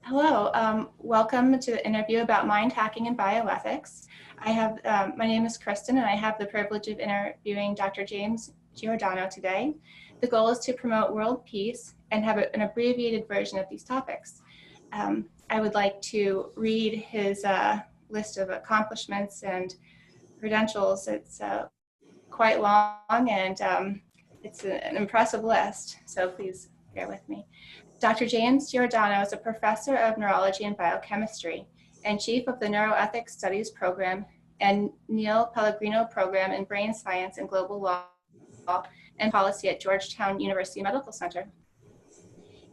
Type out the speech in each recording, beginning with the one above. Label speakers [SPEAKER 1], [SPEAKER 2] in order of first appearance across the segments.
[SPEAKER 1] Hello, welcome to the interview about mind hacking and bioethics. My name is Kristen, and I have the privilege of interviewing Dr. James Giordano today. The goal is to promote world peace and have an abbreviated version of these topics. I would like to read his list of accomplishments and credentials. It's quite long, and it's an impressive list, so please bear with me. Dr. James Giordano is a professor of neurology and biochemistry and chief of the Neuroethics Studies Program and Neil Pellegrino Program in Brain Science and Global Law and Policy at Georgetown University Medical Center.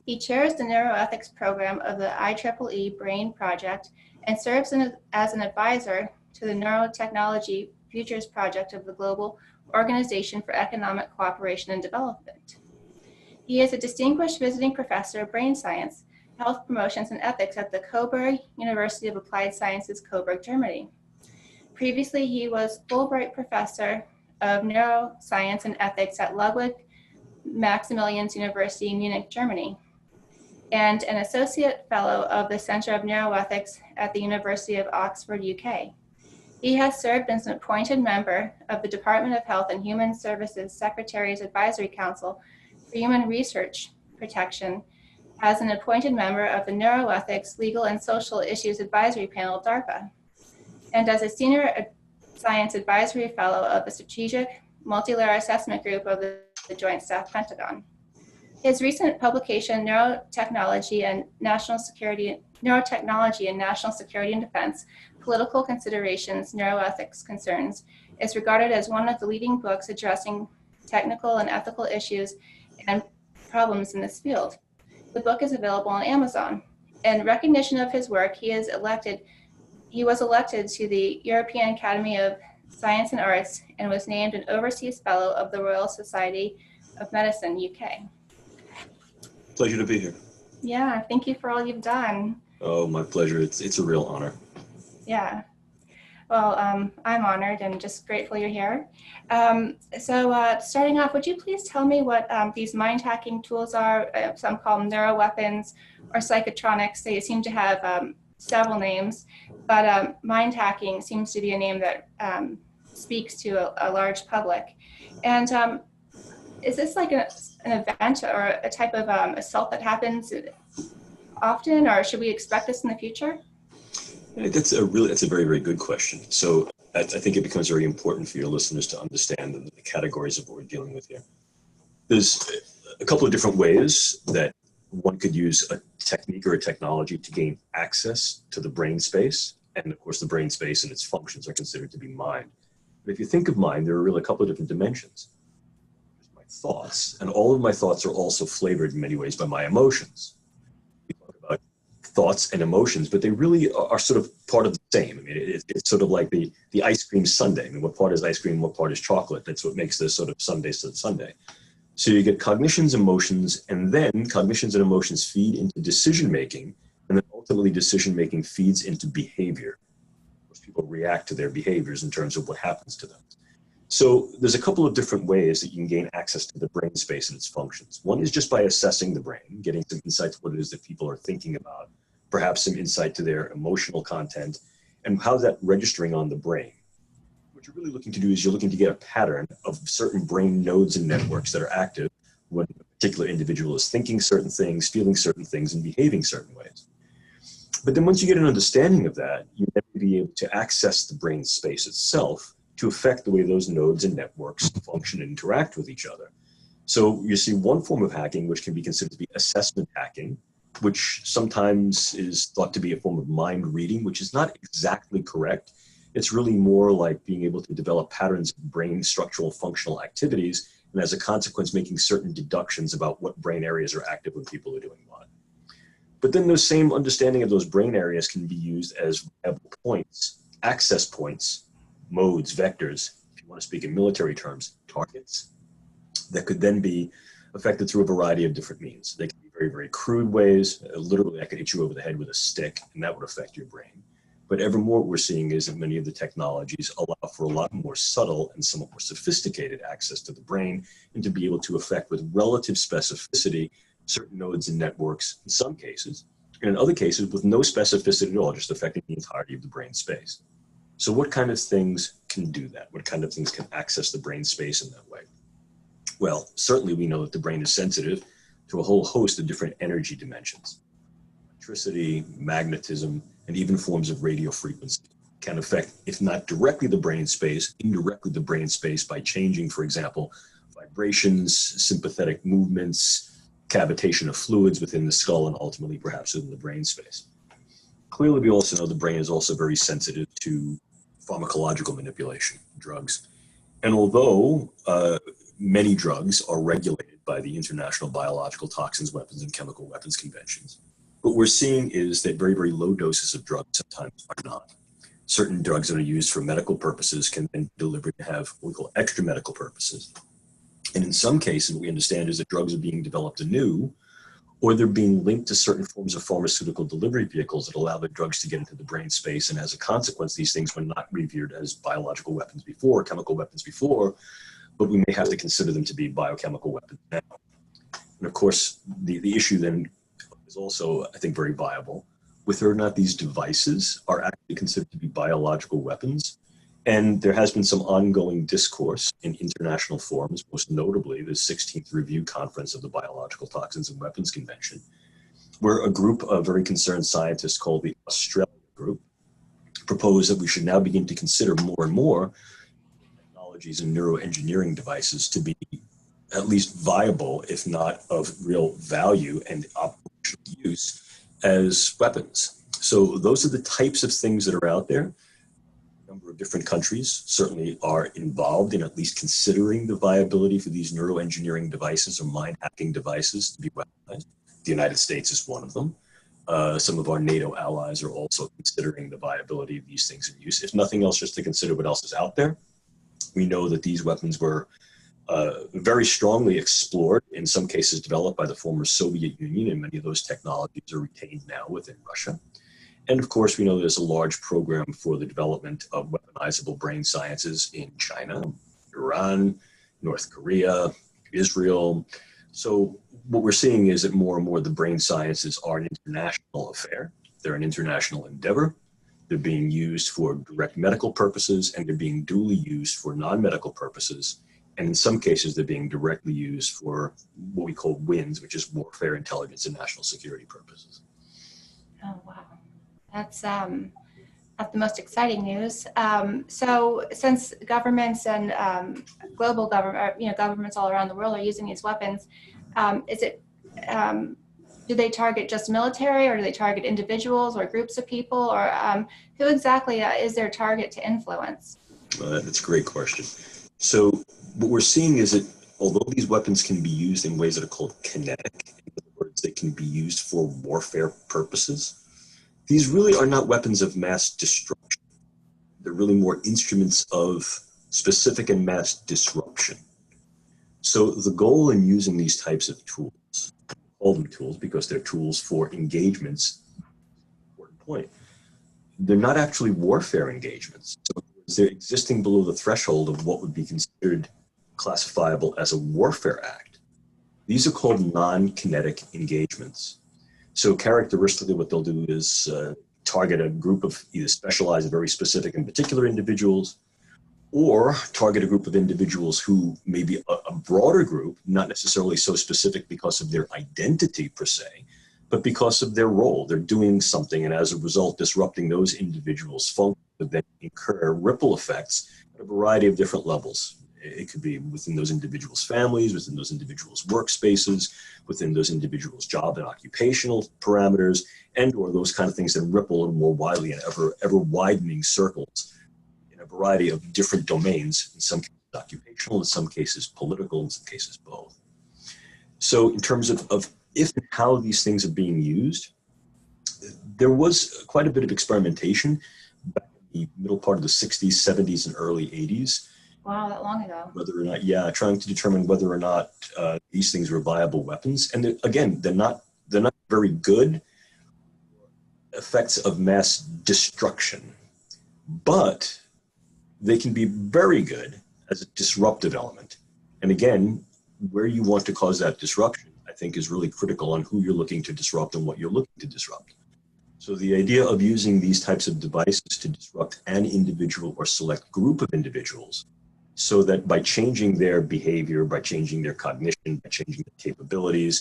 [SPEAKER 1] He chairs the Neuroethics Program of the IEEE Brain Project and serves as an advisor to the Neurotechnology Futures Project of the Global Organization for Economic Cooperation and Development. He is a distinguished visiting professor of brain science, health promotions, and ethics at the Coburg University of Applied Sciences, Coburg, Germany. Previously, he was Fulbright Professor of Neuroscience and Ethics at Ludwig Maximilians University, Munich, Germany, and an Associate Fellow of the Center of Neuroethics at the University of Oxford, UK. He has served as an appointed member of the Department of Health and Human Services Secretary's Advisory Council for Human Research Protection, as an appointed member of the Neuroethics Legal and Social Issues Advisory Panel of DARPA, and as a Senior Science Advisory Fellow of the Strategic Multilayer Assessment Group of the Joint Staff Pentagon. His recent publication, Neurotechnology and National Security and Defense, Political Considerations, Neuroethics Concerns, is regarded as one of the leading books addressing technical and ethical issues and problems in this field. The book is available on Amazon. In recognition of his work, he was elected to the European Academy of Science and Arts and was named an Overseas Fellow of the Royal Society of Medicine, UK.
[SPEAKER 2] Pleasure to be here.
[SPEAKER 1] Yeah, thank you for all you've done.
[SPEAKER 2] Oh, my pleasure. It's a real honor.
[SPEAKER 1] Yeah. Well, I'm honored and just grateful you're here. Starting off, would you please tell me what these mind hacking tools are? Some call them neuroweapons or psychotronics. They seem to have several names, but mind hacking seems to be a name that speaks to a large public. And is this like an event or a type of assault that happens often, or should we expect this in the future?
[SPEAKER 2] That's a very, very good question. So I think it becomes very important for your listeners to understand the categories of what we're dealing with here. There's a couple of different ways that one could use a technique or a technology to gain access to the brain space. And of course, the brain space and its functions are considered to be mind. But if you think of mind, there are really a couple of different dimensions. There's my thoughts, and all of my thoughts are also flavored in many ways by my emotions. Thoughts and emotions, but they really are sort of part of the same. I mean, it's sort of like the ice cream sundae. I mean, what part is ice cream, what part is chocolate? That's what makes this sort of sundae sundae. So you get cognitions, emotions, and then cognitions and emotions feed into decision-making, and then ultimately decision-making feeds into behavior. Of course, people react to their behaviors in terms of what happens to them. So there's a couple of different ways that you can gain access to the brain space and its functions. One is just by assessing the brain, getting some insight to what it is that people are thinking about, perhaps some insight to their emotional content, and how's that registering on the brain. What you're really looking to do is you're looking to get a pattern of certain brain nodes and networks that are active when a particular individual is thinking certain things, feeling certain things, and behaving certain ways. But then once you get an understanding of that, you then be able to access the brain space itself to affect the way those nodes and networks function and interact with each other. So you see one form of hacking, which can be considered to be assessment hacking, which sometimes is thought to be a form of mind reading, which is not exactly correct. It's really more like being able to develop patterns of brain structural functional activities, and as a consequence, making certain deductions about what brain areas are active when people are doing what. But then those same understanding of those brain areas can be used as viable points, access points, modes, vectors, if you want to speak in military terms, targets, that could then be affected through a variety of different means. They can be very, very crude ways. Literally, I could hit you over the head with a stick, and that would affect your brain. But ever more what we're seeing is that many of the technologies allow for a lot more subtle and somewhat more sophisticated access to the brain, and to be able to affect with relative specificity certain nodes and networks in some cases, and in other cases with no specificity at all, just affecting the entirety of the brain space. So what kind of things can do that? What kind of things can access the brain space in that way? Well, certainly we know that the brain is sensitive to a whole host of different energy dimensions. Electricity, magnetism, and even forms of radio frequency can affect, if not directly the brain space, indirectly the brain space by changing, for example, vibrations, sympathetic movements, cavitation of fluids within the skull, and ultimately perhaps within the brain space. Clearly, we also know the brain is also very sensitive to pharmacological manipulation, drugs. And although many drugs are regulated by the International Biological Toxins, Weapons, and Chemical Weapons Conventions, what we're seeing is that very, very low doses of drugs sometimes are not. Certain drugs that are used for medical purposes can then be delivered to have what we call extra medical purposes. And in some cases, what we understand is that drugs are being developed anew, or they're being linked to certain forms of pharmaceutical delivery vehicles that allow the drugs to get into the brain space. And as a consequence, these things were not revered as biological weapons before, chemical weapons before, but we may have to consider them to be biochemical weapons now. And of course, the issue then is also, I think, very viable, whether or not these devices are actually considered to be biological weapons. And there has been some ongoing discourse in international forums, most notably the 16th Review Conference of the Biological Toxins and Weapons Convention, where a group of very concerned scientists called the Australia Group proposed that we should now begin to consider more and more technologies and neuroengineering devices to be at least viable, if not of real value and operational use as weapons. So those are the types of things that are out there. A number of different countries certainly are involved in at least considering the viability for these neuroengineering devices or mind hacking devices to be weaponized. The United States is one of them. Some of our NATO allies are also considering the viability of these things in use. If nothing else, just to consider what else is out there. We know that these weapons were very strongly explored, in some cases developed by the former Soviet Union, and many of those technologies are retained now within Russia. And of course, we know there's a large program for the development of weaponizable brain sciences in China, Iran, North Korea, Israel. So what we're seeing is that more and more the brain sciences are an international affair. They're an international endeavor. They're being used for direct medical purposes, and they're being duly used for non-medical purposes. And in some cases, they're being directly used for what we call WINS, which is warfare, intelligence, and national security purposes.
[SPEAKER 1] Oh, wow. That's the most exciting news. So since governments and global government, governments all around the world are using these weapons, do they target just military, or do they target individuals or groups of people, or who exactly is their target to influence?
[SPEAKER 2] That's a great question. So what we're seeing is that although these weapons can be used in ways that are called kinetic, in other words, they can be used for warfare purposes, these really are not weapons of mass destruction. They're really more instruments of specific and mass disruption. So the goal in using these types of tools, I call them tools because they're tools for engagements, important point, they're not actually warfare engagements. So they're existing below the threshold of what would be considered classifiable as a warfare act. These are called non-kinetic engagements. So characteristically, what they'll do is target a group of either specialized, very specific and particular individuals, or target a group of individuals who may be a broader group, not necessarily so specific because of their identity per se, but because of their role. They're doing something, and as a result, disrupting those individuals' function that then incur ripple effects at a variety of different levels. It could be within those individuals' families, within those individuals' workspaces, within those individuals' job and occupational parameters, and or those kind of things that ripple more widely in ever widening circles in a variety of different domains, in some cases occupational, in some cases political, in some cases both. So in terms of if and how these things are being used, there was quite a bit of experimentation back in the middle part of the 60s, 70s, and early 80s.
[SPEAKER 1] Wow, that long ago.
[SPEAKER 2] Whether or not, trying to determine whether or not these things were viable weapons. And they're not very good effects of mass destruction, but they can be very good as a disruptive element. And again, where you want to cause that disruption, I think, is really critical on who you're looking to disrupt and what you're looking to disrupt. So the idea of using these types of devices to disrupt an individual or select group of individuals, so that by changing their behavior, by changing their cognition, by changing their capabilities,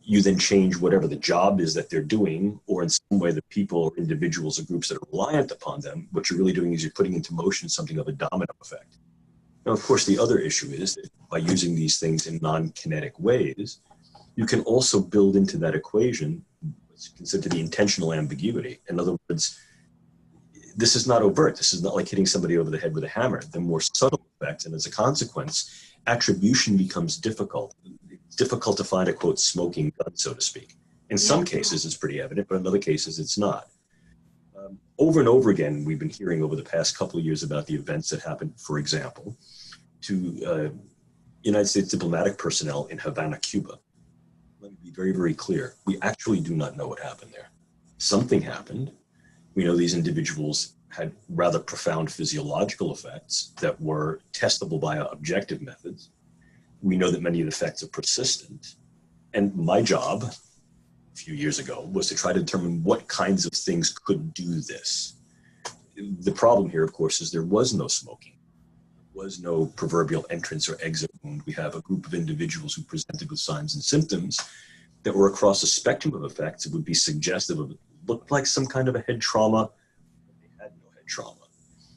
[SPEAKER 2] you then change whatever the job is that they're doing, or in some way the people or individuals or groups that are reliant upon them, what you're really doing is you're putting into motion something of a domino effect. Now, of course, the other issue is that by using these things in non-kinetic ways, you can also build into that equation what's considered to be intentional ambiguity. In other words, this is not overt. This is not like hitting somebody over the head with a hammer. They're more subtle effects, and as a consequence, attribution becomes difficult. It's difficult to find a, quote, smoking gun, so to speak. In some cases, it's pretty evident, but in other cases, it's not. Over and over again, we've been hearing over the past couple of years about the events that happened, for example, to United States diplomatic personnel in Havana, Cuba. Let me be very, very clear. We actually do not know what happened there. Something happened. We know these individuals had rather profound physiological effects that were testable by objective methods. We know that many of the effects are persistent. And my job a few years ago was to try to determine what kinds of things could do this. The problem here, of course, is there was no smoking. There was no proverbial entrance or exit wound. We have a group of individuals who presented with signs and symptoms that were across a spectrum of effects that would be suggestive of, looked like some kind of a head trauma, but they had no head trauma.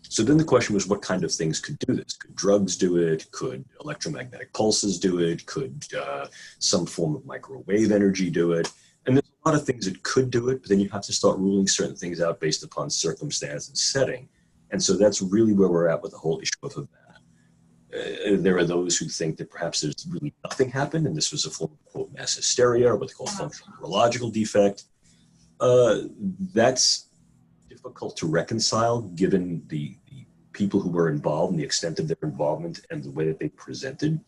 [SPEAKER 2] So then the question was, what kind of things could do this? Could drugs do it? Could electromagnetic pulses do it? Could some form of microwave energy do it? And there's a lot of things that could do it, but then you have to start ruling certain things out based upon circumstance and setting. And so that's really where we're at with the whole issue of Havana. There are those who think that perhaps there's really nothing happened, and this was a form of, quote, mass hysteria, or what they call functional neurological defect. That's difficult to reconcile given the people who were involved and the extent of their involvement and the way that they presented.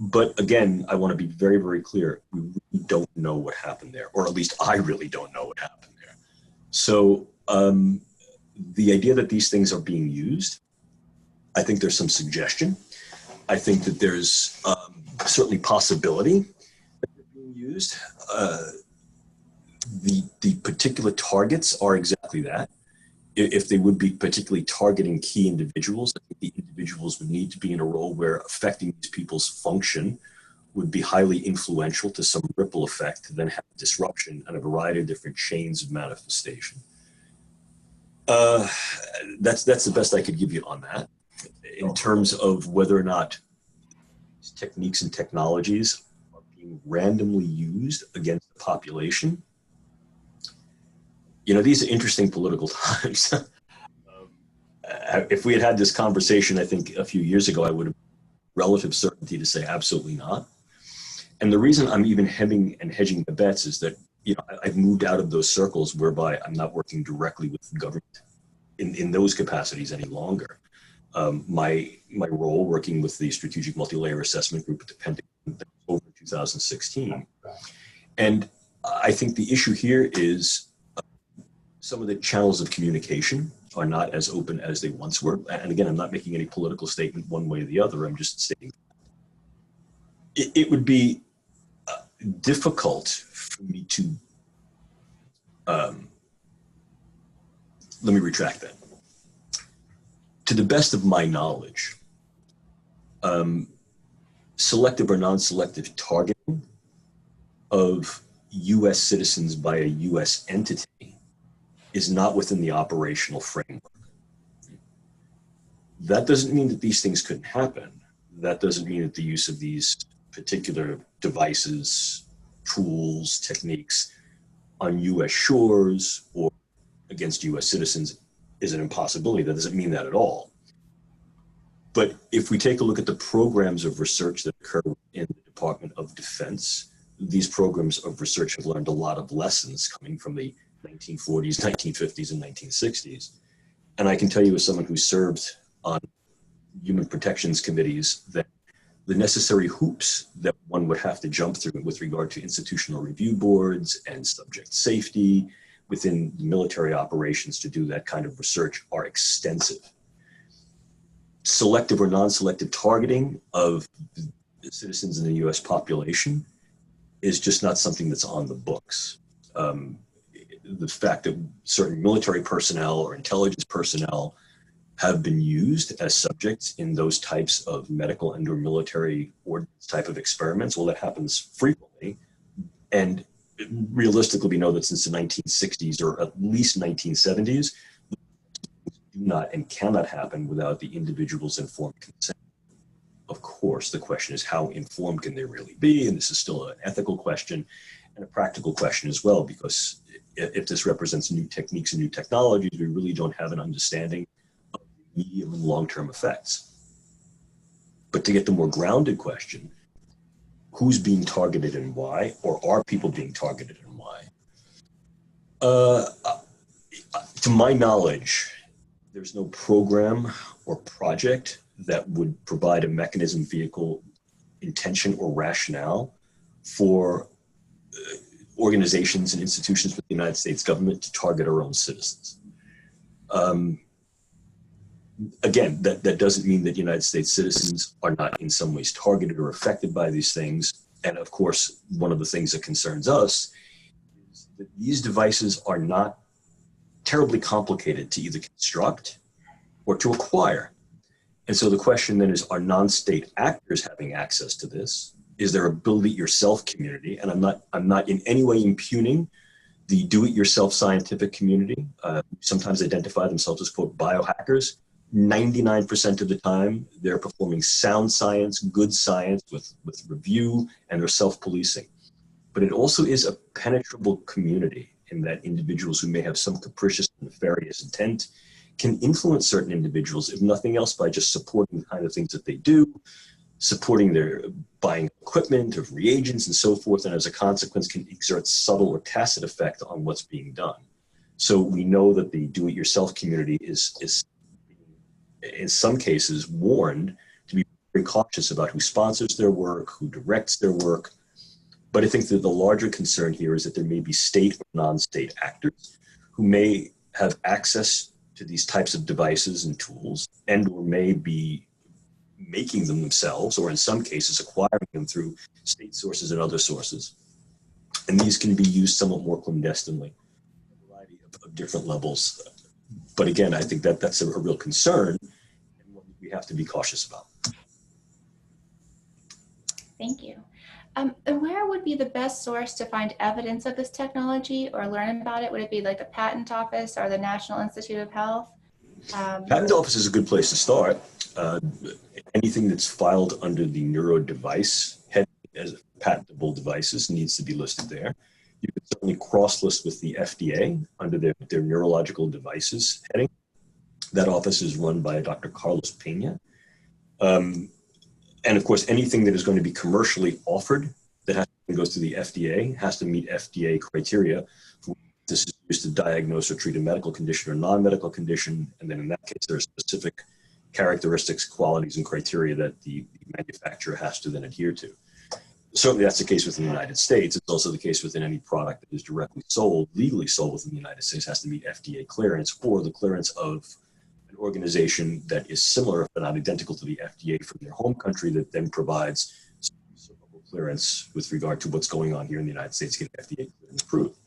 [SPEAKER 2] But again, I want to be very, very clear. We really don't know what happened there, or at least I really don't know what happened there. So the idea that these things are being used, I think there's some suggestion. I think that there's certainly possibility that they're being used. The particular targets are exactly that. If they would be particularly targeting key individuals, I think the individuals would need to be in a role where affecting these people's function would be highly influential to some ripple effect to then have disruption and a variety of different chains of manifestation. That's the best I could give you on that. In terms of whether or not these techniques and technologies are being randomly used against the population, you know, these are interesting political times. If we had had this conversation, I think a few years ago, I would have relative certainty to say absolutely not. And the reason I'm even hemming and hedging the bets is that, you know, I've moved out of those circles whereby I'm not working directly with the government in those capacities any longer. My role working with the Strategic Multi-Layer Assessment Group at the Pentagon over 2016. And I think the issue here is some of the channels of communication are not as open as they once were. And again, I'm not making any political statement one way or the other. I'm just stating it would be difficult for me to, let me retract that. To the best of my knowledge, selective or non-selective targeting of U.S. citizens by a U.S. entity is not within the operational framework. That doesn't mean that these things couldn't happen. That doesn't mean that the use of these particular devices, tools, techniques on U.S. shores or against U.S. citizens is an impossibility. That doesn't mean that at all. But if we take a look at the programs of research that occur in the Department of Defense, these programs of research have learned a lot of lessons coming from the 1940s, 1950s, and 1960s. And I can tell you as someone who served on human protections committees that the necessary hoops that one would have to jump through with regard to institutional review boards and subject safety within military operations to do that kind of research are extensive. Selective or non-selective targeting of the citizens in the US population is just not something that's on the books. The fact that certain military personnel or intelligence personnel have been used as subjects in those types of medical and or military ordnance type of experiments, well, that happens frequently. And realistically, we know that since the 1960s or at least 1970s, do not and cannot happen without the individual's informed consent. Of course, the question is how informed can they really be? And this is still an ethical question and a practical question as well, because if this represents new techniques and new technologies, we really don't have an understanding of the medium and long-term effects. But to get the more grounded question, who's being targeted and why, or are people being targeted and why? To my knowledge, there's no program or project that would provide a mechanism, vehicle, intention, or rationale for organizations and institutions with the United States government to target our own citizens. Again, that doesn't mean that United States citizens are not in some ways targeted or affected by these things. And of course, one of the things that concerns us is that these devices are not terribly complicated to either construct or to acquire. And so the question then is, are non-state actors having access to this? Is there a build-it-yourself community? And I'm not in any way impugning the do-it-yourself scientific community. Sometimes identify themselves as, quote, biohackers. 99% of the time, they're performing sound science, good science with review, and they're self-policing. But it also is a penetrable community in that individuals who may have some capricious, nefarious intent can influence certain individuals, if nothing else, by just supporting the kind of things that they do, supporting their buying equipment of reagents and so forth, and as a consequence can exert subtle or tacit effect on what's being done. So we know that the do-it-yourself community is in some cases warned to be very cautious about who sponsors their work, who directs their work. But I think that the larger concern here is that there may be state or non-state actors who may have access to these types of devices and tools, and or may be making them themselves, or in some cases acquiring them through state sources and other sources. And these can be used somewhat more clandestinely, a variety of different levels. But again, I think that that's a real concern and one we have to be cautious about.
[SPEAKER 1] Thank you. And where would be the best source to find evidence of this technology or learn about it? Would it be like the Patent Office or the National Institute of Health?
[SPEAKER 2] Patent Office is a good place to start. Anything that's filed under the neuro device heading as patentable devices needs to be listed there. You can certainly cross-list with the FDA under their neurological devices heading. That office is run by Dr. Carlos Pena. And of course, anything that is going to be commercially offered that goes to the FDA has to meet FDA criteria. This is used to diagnose or treat a medical condition or non-medical condition. And then in that case, there are specific characteristics, qualities, and criteria that the manufacturer has to then adhere to. Certainly that's the case within the United States. It's also the case within any product that is directly sold, legally sold within the United States, has to meet FDA clearance or the clearance of an organization that is similar, but not identical to the FDA from their home country, that then provides some clearance with regard to what's going on here in the United States, get FDA clearance approved.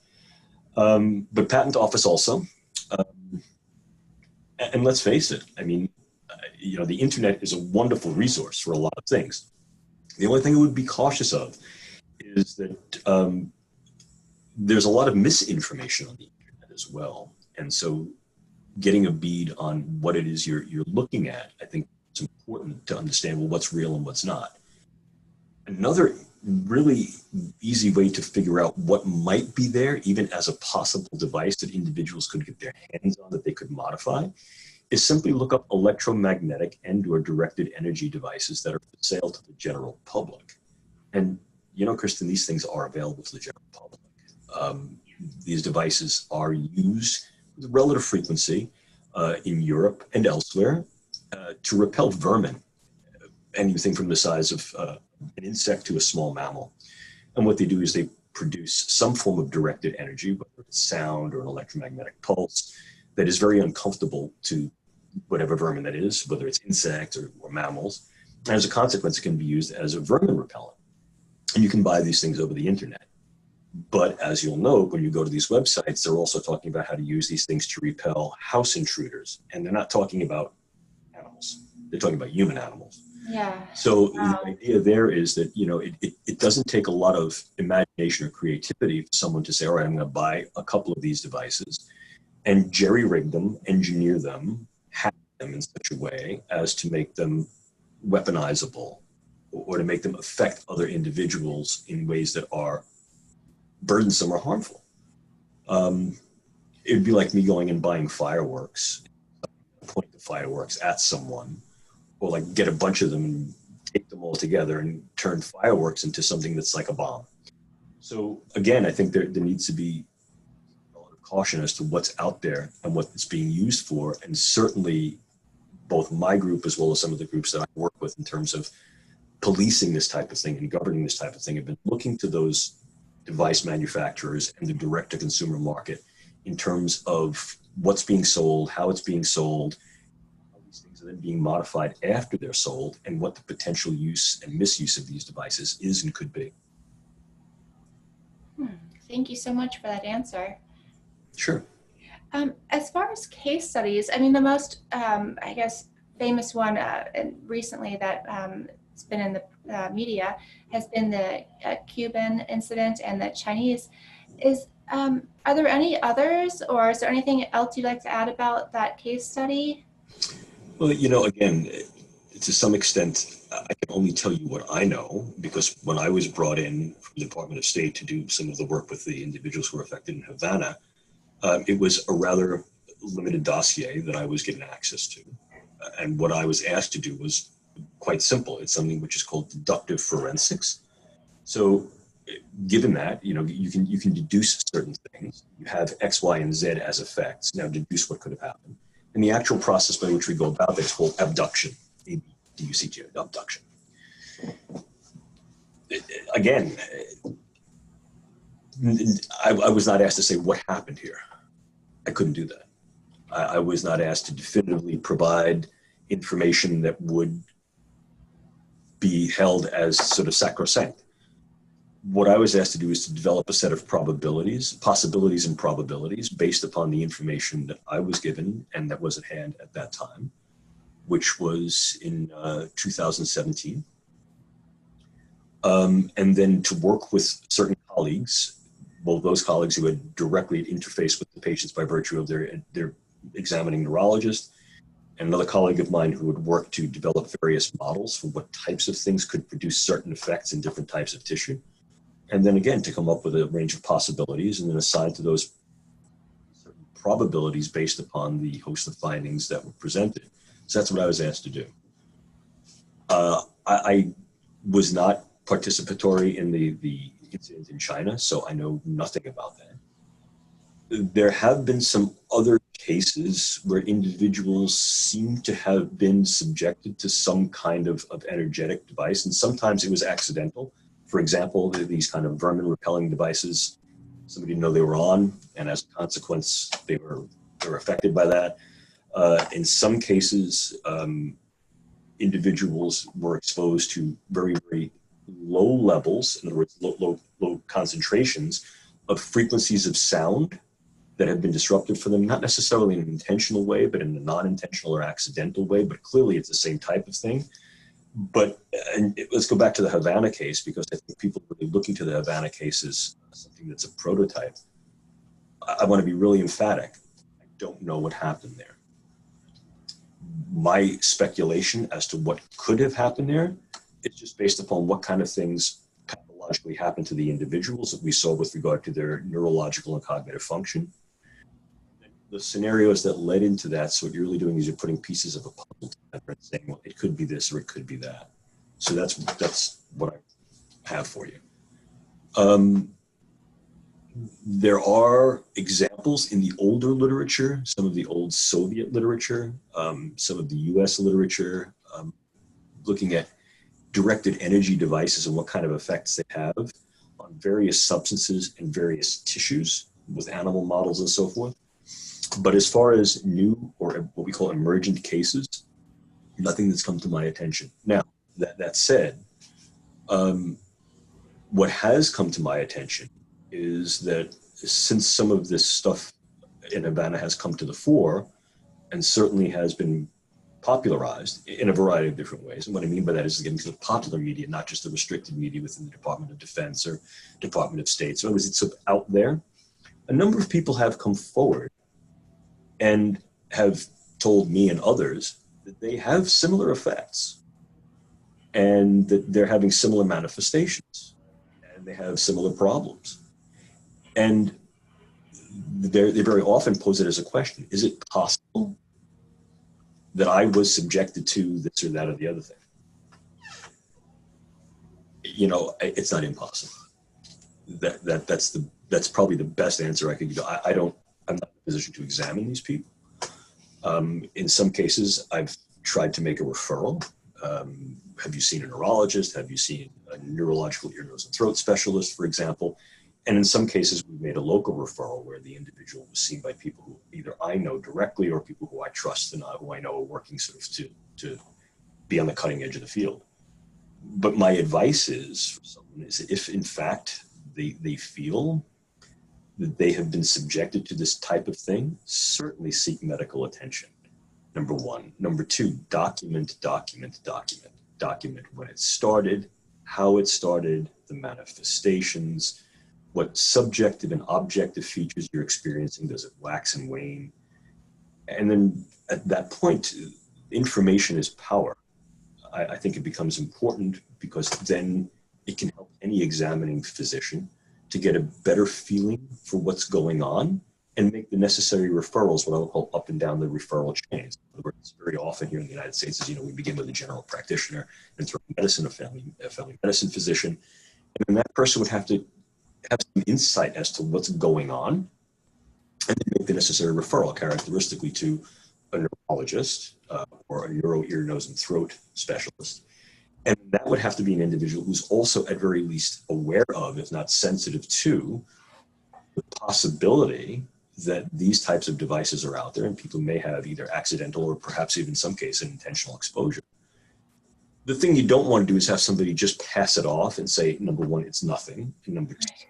[SPEAKER 2] But Patent Office also, and let's face it, I mean, the internet is a wonderful resource for a lot of things. The only thing I would be cautious of is that there's a lot of misinformation on the internet as well. And so getting a bead on what it is you're looking at, I think it's important to understand, well, what's real and what's not. Another really easy way to figure out what might be there, even as a possible device that individuals could get their hands on that they could modify, is simply look up electromagnetic and or directed energy devices that are for sale to the general public. And, Kristen, these things are available to the general public. These devices are used with relative frequency in Europe and elsewhere to repel vermin, anything from the size of an insect to a small mammal. And what they do is they produce some form of directed energy, whether it's sound or an electromagnetic pulse, that is very uncomfortable to whatever vermin that is, whether it's insects or mammals. And as a consequence, it can be used as a vermin repellent. And you can buy these things over the internet. But as you'll note, when you go to these websites, they're also talking about how to use these things to repel house intruders. And they're not talking about animals. They're talking about human animals.
[SPEAKER 1] Yeah.
[SPEAKER 2] So the idea there is that, it doesn't take a lot of imagination or creativity for someone to say, all right, I'm going to buy a couple of these devices and jerry-rig them, engineer them, hack them in such a way as to make them weaponizable or to make them affect other individuals in ways that are burdensome or harmful. It'd be like me going and buying fireworks, point the fireworks at someone, or like get a bunch of them and take them all together and turn fireworks into something that's like a bomb. So again, I think there needs to be a lot of caution as to what's out there and what it's being used for. And certainly both my group as well as some of the groups that I work with in terms of policing this type of thing and governing this type of thing have been looking to those device manufacturers and the direct-to-consumer market in terms of what's being sold, how it's being sold, how these things are then being modified after they're sold, and what the potential use and misuse of these devices is and could be.
[SPEAKER 1] Thank you so much for that answer.
[SPEAKER 2] Sure.
[SPEAKER 1] As far as case studies, I mean, the most, I guess, famous one recently that has been in the media has been the Cuban incident and the Chinese. Are there any others, or is there anything else you'd like to add about that case study?
[SPEAKER 2] Well, again, to some extent, I can only tell you what I know, because when I was brought in from the Department of State to do some of the work with the individuals who were affected in Havana, it was a rather limited dossier that I was given access to. And what I was asked to do was quite simple. It's something which is called deductive forensics. So given that, you can deduce certain things. You have X, Y, and Z as effects. Now deduce what could have happened. And the actual process by which we go about this is called abduction. A-B-D-U-C-T, abduction. Again, I was not asked to say what happened here. I couldn't do that. I was not asked to definitively provide information that would be held as sort of sacrosanct. What I was asked to do is to develop a set of probabilities, possibilities and probabilities based upon the information that I was given and that was at hand at that time, which was in 2017. And then to work with certain colleagues, both those colleagues who had directly interfaced with the patients by virtue of their examining neurologist, and another colleague of mine who would work to develop various models for what types of things could produce certain effects in different types of tissue. And then again, to come up with a range of possibilities and then assign to those certain probabilities based upon the host of findings that were presented. So that's what I was asked to do. I was not participatory in the incident in China, so I know nothing about that. There have been some other cases where individuals seem to have been subjected to some kind of energetic device, and sometimes it was accidental. For example, these kind of vermin repelling devices, somebody didn't know they were on, and as a consequence, they were affected by that. In some cases, individuals were exposed to very, very low levels, in other words, low concentrations of frequencies of sound that have been disruptive for them, not necessarily in an intentional way, but in a non-intentional or accidental way, but clearly it's the same type of thing. But let's go back to the Havana case, because I think people are really looking to the Havana case as something that's a prototype. I want to be really emphatic. I don't know what happened there. My speculation as to what could have happened there is just based upon what kind of things pathologically happened to the individuals that we saw with regard to their neurological and cognitive function. The scenarios that led into that, so what you're really doing is you're putting pieces of a puzzle together and saying, well, it could be this or it could be that. So that's what I have for you. There are examples in the older literature, some of the old Soviet literature, some of the US literature, looking at directed energy devices and what kind of effects they have on various substances and various tissues with animal models and so forth. But as far as new or what we call emergent cases, nothing that's come to my attention. Now, that said, what has come to my attention is that since some of this stuff in Havana has come to the fore and certainly has been popularized in a variety of different ways. And what I mean by that is getting to the popular media, not just the restricted media within the Department of Defense or Department of State. So it's sort of out there. A number of people have come forward and have told me and others that they have similar effects and that they're having similar manifestations and they have similar problems. And they very often pose it as a question: is it possible that I was subjected to this or that or the other thing? You know, it's not impossible. That's probably the best answer I could give. I'm not in a position to examine these people. In some cases, I've tried to make a referral. Have you seen a neurologist? Have you seen a neurological ear, nose, and throat specialist, for example? And in some cases, we made a local referral where the individual was seen by people who either I know directly or people who I trust and who I know are working sort of to be on the cutting edge of the field. But my advice is for someone is if in fact they feel that they have been subjected to this type of thing, certainly seek medical attention. Number one. Number two, document when it started, how it started, the manifestations, what subjective and objective features you're experiencing. Does it wax and wane? And then at that point, information is power. I think it becomes important because then it can help any examining physician to get a better feeling for what's going on and make the necessary referrals, what I would call up and down the referral chains. In other words, very often here in the United States, as you know, we begin with a general practitioner, internal medicine, a family medicine physician, and then that person would have to have some insight as to what's going on and then make the necessary referral characteristically to a neurologist or a neuro, ear, nose, and throat specialist. And that would have to be an individual who's also at very least aware of, if not sensitive to, the possibility that these types of devices are out there and people may have either accidental or perhaps even in some cases intentional exposure. The thing you don't want to do is have somebody just pass it off and say, number one, it's nothing, and number two,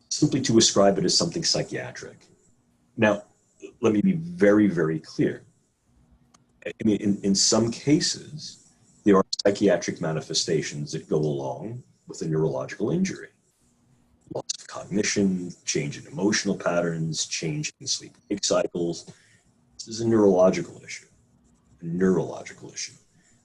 [SPEAKER 2] simply to ascribe it as something psychiatric. Now, let me be very, very clear. I mean, in some cases, there are psychiatric manifestations that go along with a neurological injury. Loss of cognition, change in emotional patterns, change in sleep-wake cycles. This is a neurological issue.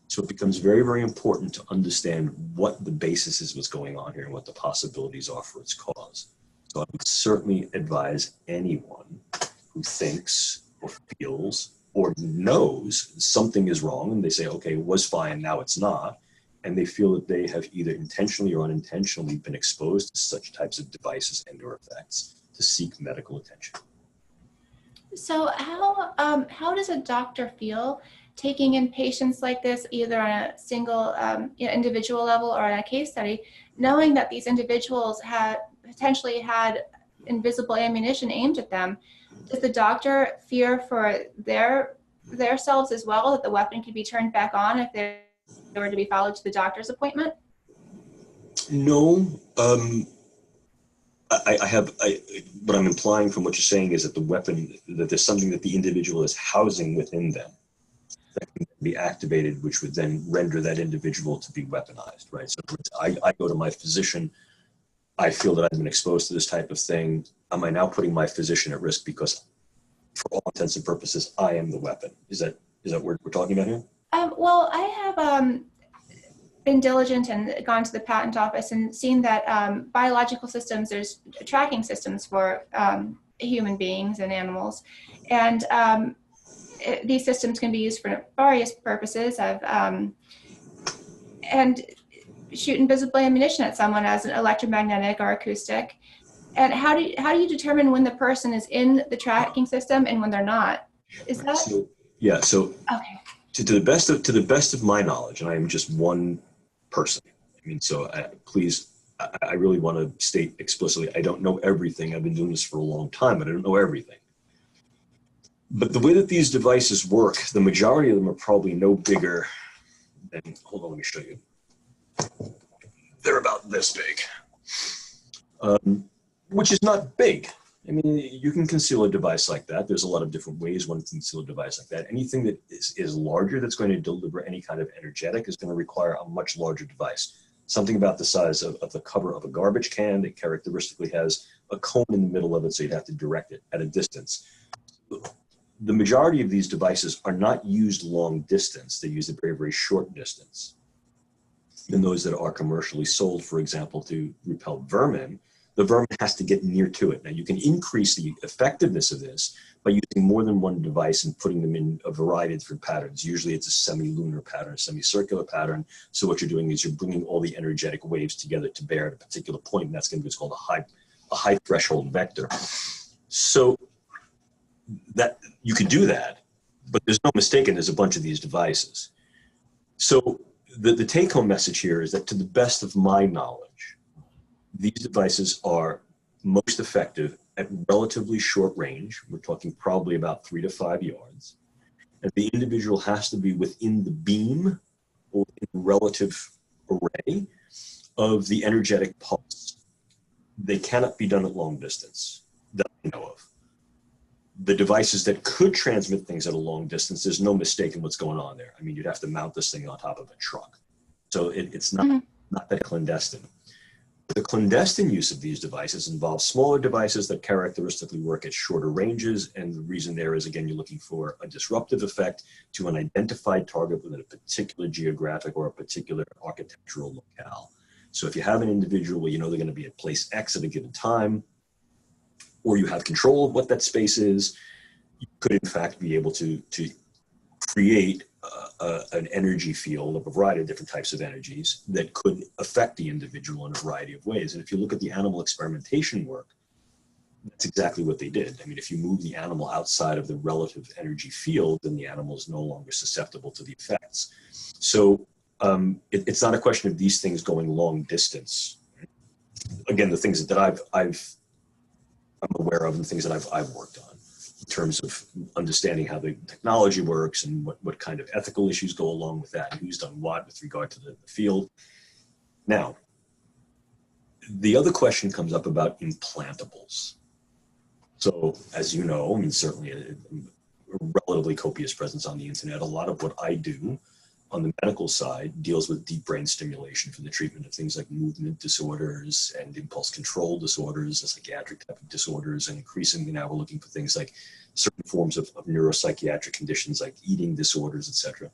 [SPEAKER 2] So it becomes very, very important to understand what the basis is, what's going on here, and what the possibilities are for its cause. So I would certainly advise anyone who thinks or feels or knows something is wrong and they say, okay, it was fine, now it's not, and they feel that they have either intentionally or unintentionally been exposed to such types of devices and or effects, to seek medical attention.
[SPEAKER 1] So how does a doctor feel taking in patients like this, either on a single individual level or in a case study, knowing that these individuals had potentially had invisible ammunition aimed at them? Does the doctor fear for their selves as well, that the weapon could be turned back on if they were to be followed to the doctor's appointment?
[SPEAKER 2] No. What I'm implying from what you're saying is that the weapon, that there's something that the individual is housing within them that can be activated, which would then render that individual to be weaponized, right? So I go to my physician, I feel that I've been exposed to this type of thing. Am I now putting my physician at risk because, for all intents and purposes, I am the weapon? Is that what we're talking about here?
[SPEAKER 1] Well, I have been diligent and gone to the patent office and seen that biological systems, there's tracking systems for human beings and animals. And these systems can be used for various purposes of, and shoot invisible ammunition at someone as an electromagnetic or acoustic. And how do you determine when the person is in the tracking system and when they're not? Is that?
[SPEAKER 2] So
[SPEAKER 1] okay.
[SPEAKER 2] To the best of my knowledge, and I am just one person. I mean, so I really want to state explicitly, I don't know everything. I've been doing this for a long time, but I don't know everything. But the way that these devices work, the majority of them are probably no bigger than, hold on, let me show you. They're about this big. which is not big. I mean, you can conceal a device like that. There's a lot of different ways one can conceal a device like that. Anything that is larger that's going to deliver any kind of energetic is going to require a much larger device. Something about the size of the cover of a garbage can that characteristically has a cone in the middle of it, so you'd have to direct it at a distance. The majority of these devices are not used long distance. They're used a very, very short distance. Even those that are commercially sold, for example, to repel vermin, the vermin has to get near to it. Now, you can increase the effectiveness of this by using more than one device and putting them in a variety of different patterns. Usually it's a semi-lunar pattern, a semicircular pattern. So what you're doing is you're bringing all the energetic waves together to bear at a particular point, and that's going to be what's called a high threshold vector. So that you could do that, but there's no mistaking there's a bunch of these devices. So the take-home message here is that, to the best of my knowledge, these devices are most effective at relatively short range. We're talking probably about 3 to 5 yards. And the individual has to be within the beam or in the relative array of the energetic pulse. They cannot be done at long distance that I know of. The devices that could transmit things at a long distance, there's no mistaking what's going on there. I mean, you'd have to mount this thing on top of a truck. So it's not that clandestine. The clandestine use of these devices involves smaller devices that characteristically work at shorter ranges. And the reason there is, again, you're looking for a disruptive effect to an identified target within a particular geographic or a particular architectural locale. So if you have an individual where you know they're going to be at place X at a given time, or you have control of what that space is, you could in fact be able to create an energy field of a variety of different types of energies that could affect the individual in a variety of ways. And if you look at the animal experimentation work, that's exactly what they did. I mean, if you move the animal outside of the relative energy field, then the animal is no longer susceptible to the effects. So it's not a question of these things going long distance. Again, the things that I'm aware of and things that I've worked on in terms of understanding how the technology works and what kind of ethical issues go along with that and who's done what with regard to the field. Now, the other question comes up about implantables. So as you know, I mean, certainly a relatively copious presence on the internet, a lot of what I do on the medical side deals with deep brain stimulation for the treatment of things like movement disorders and impulse control disorders, psychiatric type of disorders, and increasingly now we're looking for things like certain forms of neuropsychiatric conditions like eating disorders, etc.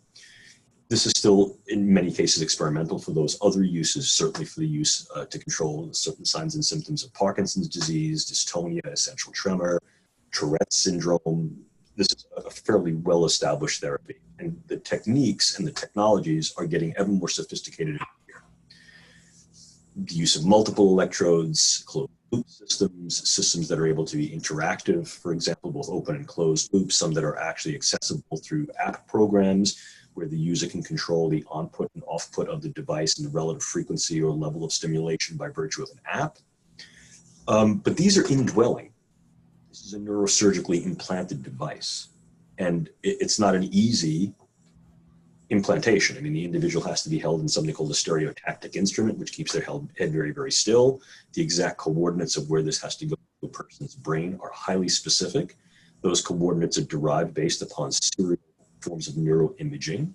[SPEAKER 2] This is still, in many cases, experimental for those other uses, certainly for the use to control certain signs and symptoms of Parkinson's disease, dystonia, essential tremor, Tourette's syndrome. This is a fairly well-established therapy, and the techniques and the technologies are getting ever more sophisticated here. The use of multiple electrodes, closed loop systems that are able to be interactive, for example, both open and closed loops, some that are actually accessible through app programs where the user can control the onput and offput of the device and the relative frequency or level of stimulation by virtue of an app. But these are indwelling. This is a neurosurgically implanted device, and it's not an easy implantation. I mean, the individual has to be held in something called a stereotactic instrument, which keeps their head very, very still. The exact coordinates of where this has to go to a person's brain are highly specific. Those coordinates are derived based upon serial forms of neuroimaging,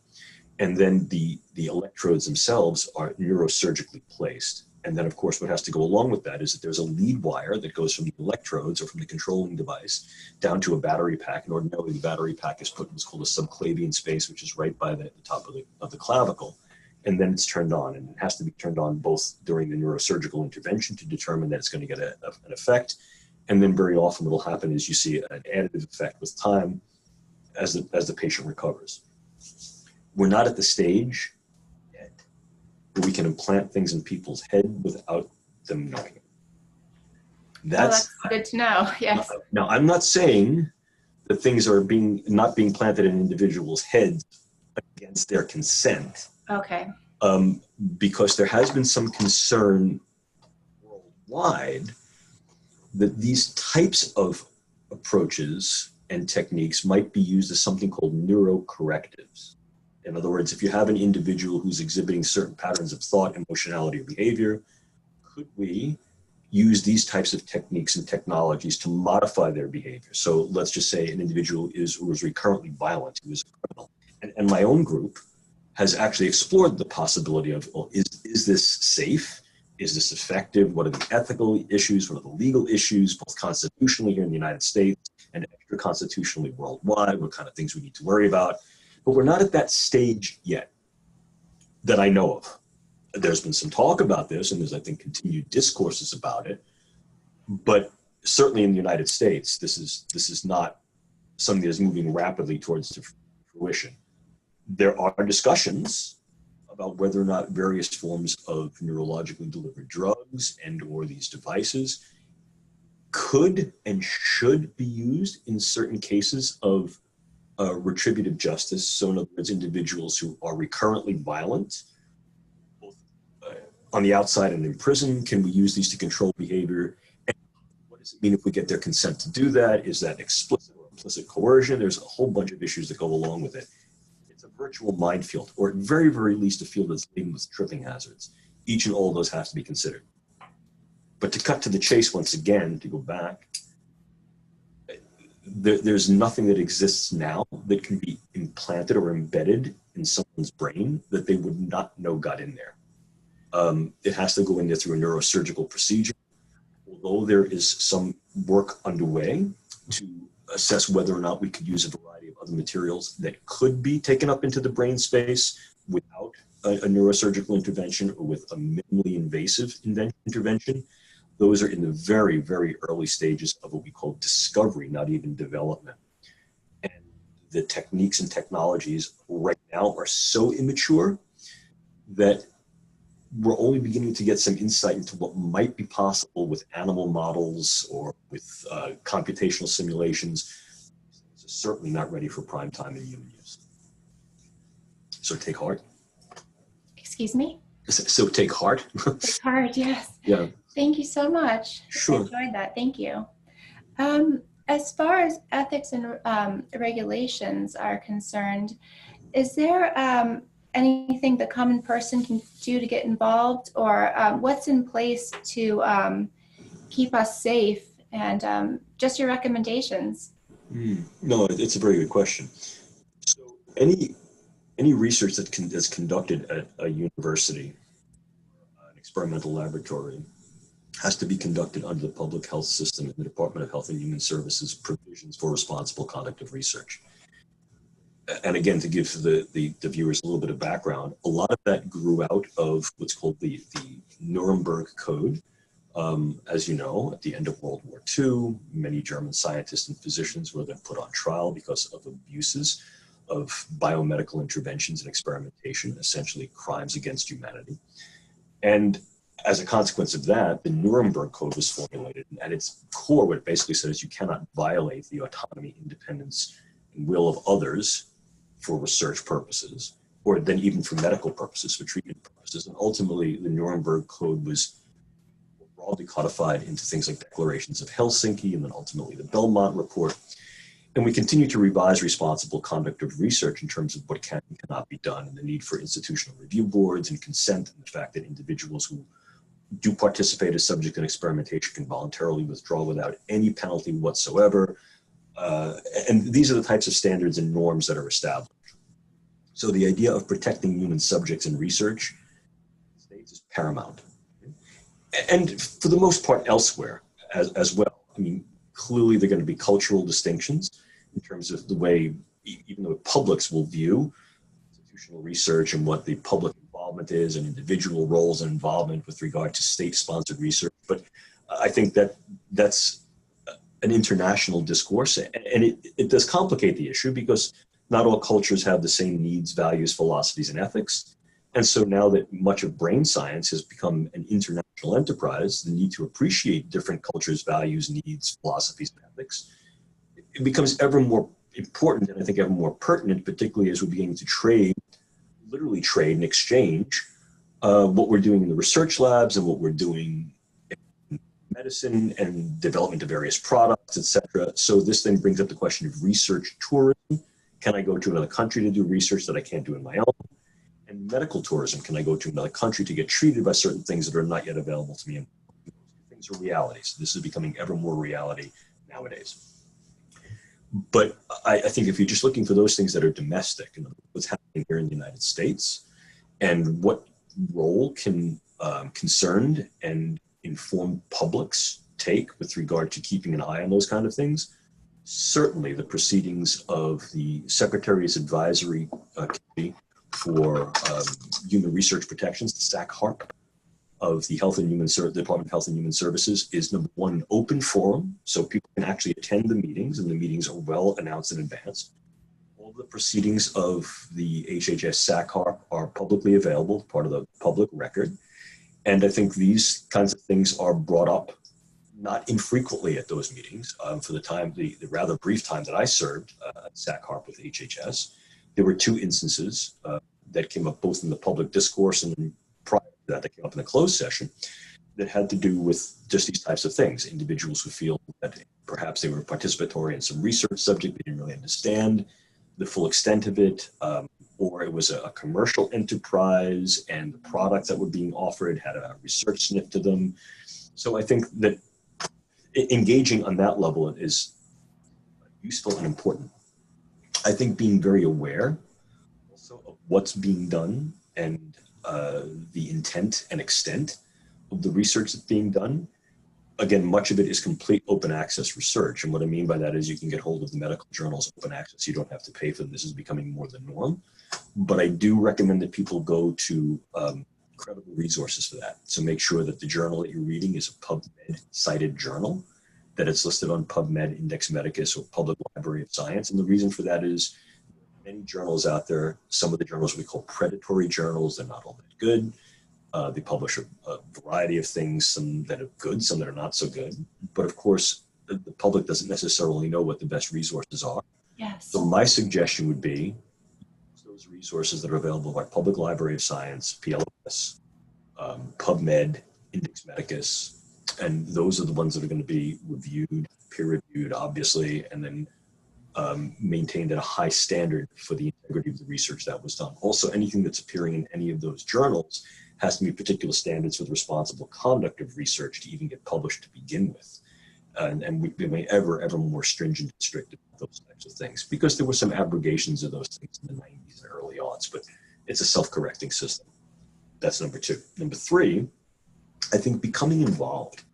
[SPEAKER 2] and then the electrodes themselves are neurosurgically placed. And then, of course, what has to go along with that is that there's a lead wire that goes from the electrodes or from the controlling device down to a battery pack. And ordinarily, the battery pack is put in what's called a subclavian space, which is right by the top of the clavicle. And then it's turned on. And it has to be turned on both during the neurosurgical intervention to determine that it's going to get an effect. And then very often what will happen is you see an additive effect with time as the patient recovers. We're not at the stage we can implant things in people's head without them knowing it.
[SPEAKER 1] That's good to know. Yes.
[SPEAKER 2] Now, I'm not saying that things are not being planted in individuals' heads against their consent.
[SPEAKER 1] Okay.
[SPEAKER 2] Because there has been some concern worldwide that these types of approaches and techniques might be used as something called neurocorrectives. In other words, if you have an individual who's exhibiting certain patterns of thought, emotionality, or behavior, could we use these types of techniques and technologies to modify their behavior? So let's just say an individual was recurrently violent, who was a criminal. And my own group has actually explored the possibility of, well, is this safe? Is this effective? What are the ethical issues? What are the legal issues, both constitutionally here in the United States and extra constitutionally worldwide? What kind of things we need to worry about? But we're not at that stage yet that I know of. There's been some talk about this, and there's, I think, continued discourses about it. But certainly in the United States, this is not something that is moving rapidly towards fruition. There are discussions about whether or not various forms of neurologically delivered drugs and or these devices could and should be used in certain cases of retributive justice. So in other words, individuals who are recurrently violent, both on the outside and in prison, can we use these to control behavior? And what does it mean if we get their consent to do that? Is that explicit or implicit coercion? There's a whole bunch of issues that go along with it. A virtual minefield, or at very, very least a field that's laden with tripping hazards. Each and all of those have to be considered. But to cut to the chase once again, to go back, there's nothing that exists now that can be implanted or embedded in someone's brain that they would not know got in there. It has to go in there through a neurosurgical procedure. Although there is some work underway to assess whether or not we could use a variety of other materials that could be taken up into the brain space without a neurosurgical intervention or with a minimally invasive intervention. Those are in the very, very early stages of what we call discovery, not even development. And the techniques and technologies right now are so immature that we're only beginning to get some insight into what might be possible with animal models or with computational simulations. It's certainly not ready for prime time in human use. So take heart.
[SPEAKER 1] Excuse me?
[SPEAKER 2] So take heart.
[SPEAKER 1] Take heart, yes.
[SPEAKER 2] Yeah.
[SPEAKER 1] Thank you so much.
[SPEAKER 2] Sure.
[SPEAKER 1] I enjoyed that. Thank you. As far as ethics and regulations are concerned, is there anything the common person can do to get involved, or what's in place to keep us safe, and just your recommendations?
[SPEAKER 2] No, it's a very good question. So any research that's conducted at a university, an experimental laboratory, has to be conducted under the public health system and the Department of Health and Human Services provisions for responsible conduct of research. And again, to give the viewers a little bit of background, a lot of that grew out of what's called the Nuremberg Code. As you know, at the end of World War II, many German scientists and physicians were then put on trial because of abuses of biomedical interventions and experimentation, essentially crimes against humanity. And as a consequence of that, the Nuremberg Code was formulated. And at its core, what it basically says, you cannot violate the autonomy, independence, and will of others for research purposes, or then even for medical purposes, for treatment purposes. And ultimately, the Nuremberg Code was broadly codified into things like declarations of Helsinki, and then ultimately the Belmont Report. And we continue to revise responsible conduct of research in terms of what can and cannot be done, and the need for institutional review boards and consent, and the fact that individuals who do participate as subject in experimentation can voluntarily withdraw without any penalty whatsoever. And these are the types of standards and norms that are established. So the idea of protecting human subjects in research is paramount. And for the most part elsewhere as well. I mean, clearly there are going to be cultural distinctions in terms of the way, even though publics will view institutional research and what the public involvement is and individual roles and involvement with regard to state-sponsored research. But I think that's an international discourse, and it does complicate the issue because not all cultures have the same needs, values, philosophies, and ethics. And so now that much of brain science has become an international enterprise, the need to appreciate different cultures, values, needs, philosophies, and ethics, it becomes ever more important and I think ever more pertinent, particularly as we're beginning to literally trade and exchange what we're doing in the research labs and what we're doing in medicine and development of various products, etc. So this then brings up the question of research tourism. Can I go to another country to do research that I can't do in my own? And medical tourism. Can I go to another country to get treated by certain things that are not yet available to me? And things are realities. This is becoming ever more reality nowadays. But I think if you're just looking for those things that are domestic, and what's happening here in the United States, and what role can concerned and informed publics take with regard to keeping an eye on those kind of things, certainly the proceedings of the Secretary's Advisory Committee for Human Research Protections, the SAC-HARP, of the Department of Health and Human Services is number one, an open forum, so people can actually attend the meetings, and the meetings are well announced in advance. All the proceedings of the HHS SAC-HARP are publicly available, part of the public record. And I think these kinds of things are brought up not infrequently at those meetings. For the rather brief time that I served at SAC-HARP with HHS, there were two instances that came up both in the public discourse and prior to that came up in a closed session that had to do with just these types of things. Individuals who feel that perhaps they were participatory in some research subject, they didn't really understand the full extent of it, or it was a commercial enterprise and the products that were being offered had a research sniff to them. So I think that engaging on that level is useful and important. I think being very aware also of what's being done and the intent and extent of the research that's being done. Again, much of it is complete open access research. And what I mean by that is you can get hold of the medical journals open access. You don't have to pay for them. This is becoming more the norm. But I do recommend that people go to credible resources for that. So make sure that the journal that you're reading is a PubMed cited journal, that it's listed on PubMed, Index Medicus, or Public Library of Science. And the reason for that is many journals out there, some of the journals we call predatory journals, they're not all that good. They publish a variety of things, some that are good, some that are not so good. But of course, the public doesn't necessarily know what the best resources are.
[SPEAKER 1] Yes.
[SPEAKER 2] So my suggestion would be those resources that are available by Public Library of Science, PLS, PubMed, Index Medicus, and those are the ones that are going to be reviewed, peer-reviewed, obviously, and then maintained at a high standard for the integrity of the research that was done. Also, anything that's appearing in any of those journals has to meet particular standards for the responsible conduct of research to even get published to begin with. And we became ever more stringent and strict about those types of things, because there were some abrogations of those things in the 90s and early aughts, but it's a self-correcting system. That's number two. Number three, I think becoming involved,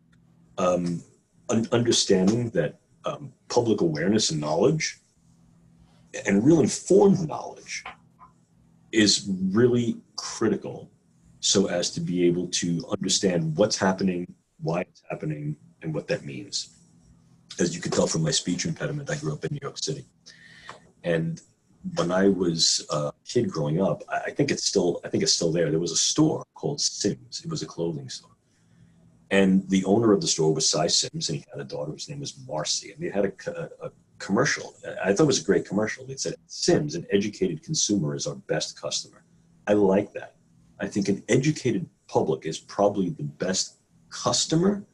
[SPEAKER 2] understanding that public awareness and knowledge and real informed knowledge is really critical, so as to be able to understand what's happening, why it's happening, and what that means. As you can tell from my speech impediment, I grew up in New York City. And when I was a kid growing up, I think it's still there. There was a store called Sims. It was a clothing store. And the owner of the store was Cy Sims, and he had a daughter whose name was Marcy. And they had a commercial. I thought it was a great commercial. They said, Sims, an educated consumer, is our best customer. I like that. I think an educated public is probably the best customer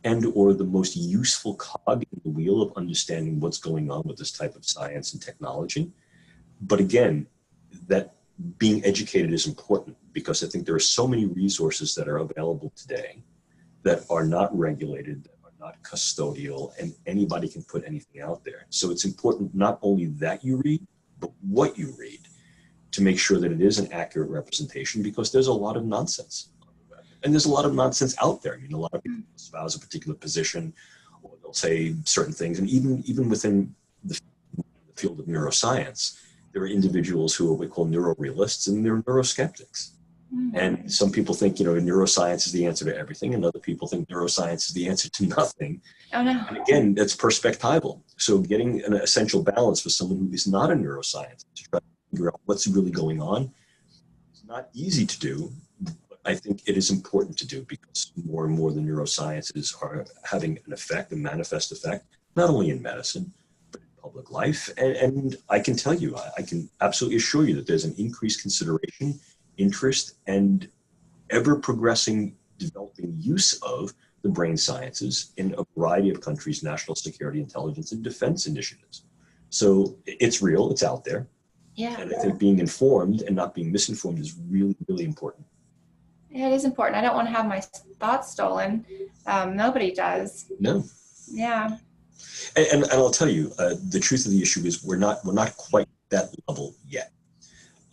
[SPEAKER 2] and or the most useful cog in the wheel of understanding what's going on with this type of science and technology. But again, that being educated is important, because I think there are so many resources that are available today that are not regulated, that are not custodial, and anybody can put anything out there. So it's important not only that you read, but what you read, to make sure that it is an accurate representation, because there's a lot of nonsense. And there's a lot of nonsense out there. I mean, a lot of people espouse a particular position, or they'll say certain things. And even within the field of neuroscience, there are individuals who are what we call neurorealists, and they're neuroskeptics. And some people think, neuroscience is the answer to everything, and other people think neuroscience is the answer to nothing.
[SPEAKER 1] Oh, no.
[SPEAKER 2] And again, that's perspectival. So getting an essential balance for someone who is not a neuroscientist to try to figure out what's really going on, it's not easy to do, but I think it is important to do, because more and more the neurosciences are having an effect, a manifest effect, not only in medicine, but in public life. And I can tell you, I can absolutely assure you that there's an increased consideration, interest, and ever-progressing developing use of the brain sciences in a variety of countries' national security, intelligence, and defense initiatives. So it's real, it's out there.
[SPEAKER 1] Yeah.
[SPEAKER 2] And I think being informed and not being misinformed is really, really important.
[SPEAKER 1] Yeah, it is important. I don't want to have my thoughts stolen. Nobody does.
[SPEAKER 2] No.
[SPEAKER 1] Yeah.
[SPEAKER 2] And I'll tell you, the truth of the issue is we're not quite that level yet.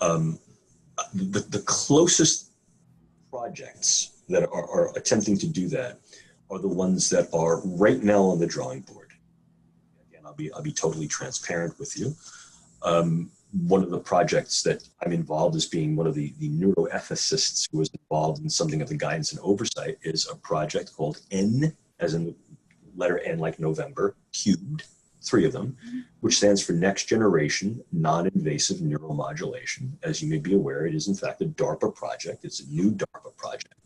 [SPEAKER 2] The closest projects that are attempting to do that are the ones that are right now on the drawing board. Again, I'll be totally transparent with you. One of the projects that I'm involved as being one of the neuroethicists who was involved in something of the guidance and oversight is a project called N, as in the letter N like November, cubed, 3 of them, which stands for Next Generation Non-Invasive Neuromodulation. As you may be aware, it is in fact a DARPA project. It's a new DARPA project.